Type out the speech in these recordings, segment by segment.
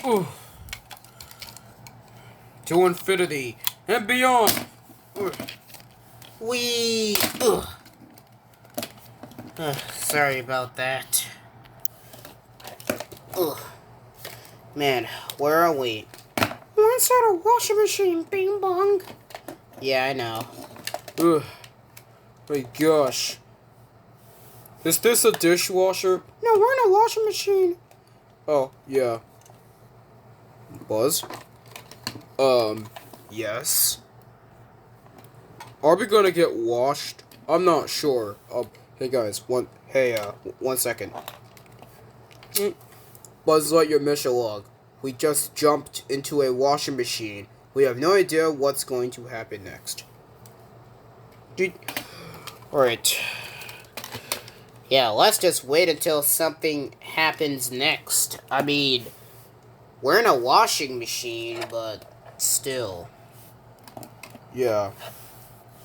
Ugh. To infinity and beyond. Ugh. We. Ugh. Sorry about that. Ugh. Man, where are we? We're inside a washing machine, Bing Bong. Yeah, I know. Ugh. My gosh. Is this a dishwasher? No, we're in a washing machine. Oh, yeah. Buzz? Yes. Are we gonna get washed? I'm not sure. Hey guys, one second. Buzz Lightyear mission log. We just jumped into a washing machine. We have no idea what's going to happen next. Alright. Yeah, let's just wait until something happens next. I mean, we're in a washing machine, but still. Yeah.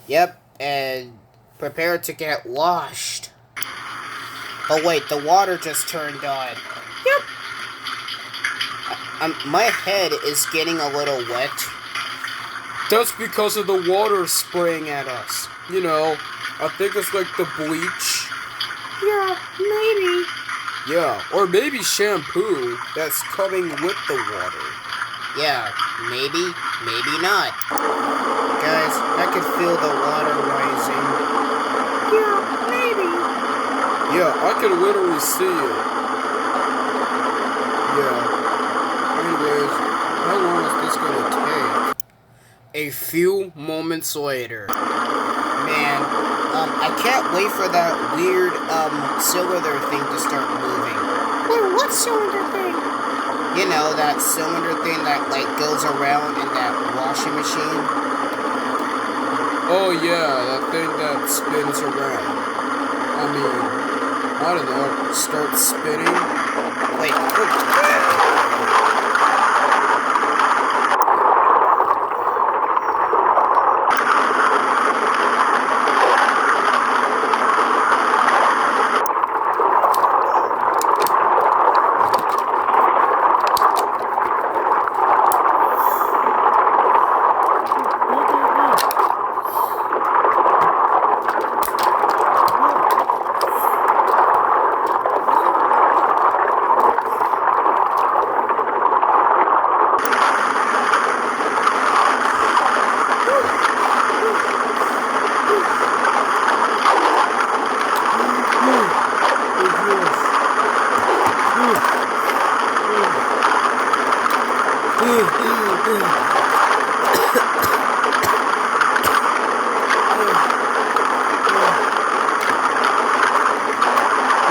Yep, and prepare to get washed. Oh wait, the water just turned on. Yep. My head is getting a little wet. That's because of the water spraying at us. You know, I think it's like the bleach. Yeah, maybe. Yeah, or maybe shampoo that's coming with the water. Yeah, maybe, maybe not. Guys, I can feel the water rising. Yeah, maybe. Yeah, I can literally see it. Yeah. Anyways, how long is this gonna take? A few moments later. Man, I can't wait for that weird, cylinder thing to start moving. Wait, what cylinder thing? You know, that cylinder thing that, like, goes around in that washing machine? Oh yeah, that thing that spins around. I mean, I don't know, start spinning. Wait,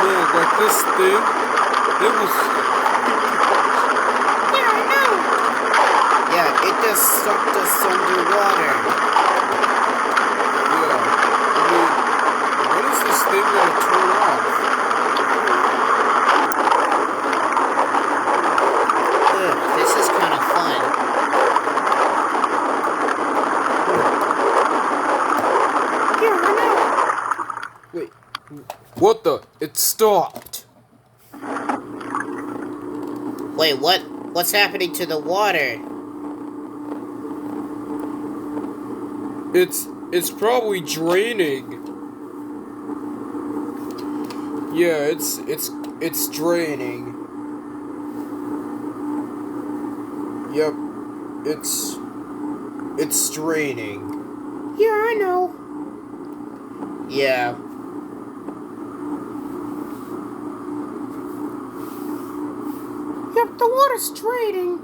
Man, like this thing, it was... Yeah, I know. yeah, it just sucked us underwater. Yeah. I mean, when is this thing gonna turn off? Ugh, this is kind of fun. Yeah, I know. Wait, what the? It stopped. Wait, what? What's happening to the water? It's probably draining. Yeah, it's draining. Yep, it's draining. Yeah, I know. Yeah. Yep, the water's draining.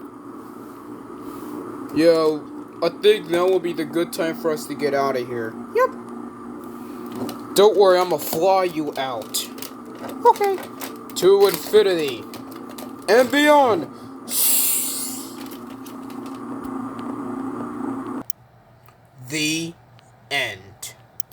Yeah, I think now will be the good time for us to get out of here. Yep. Don't worry, I'ma fly you out. Okay. To infinity and beyond. The end.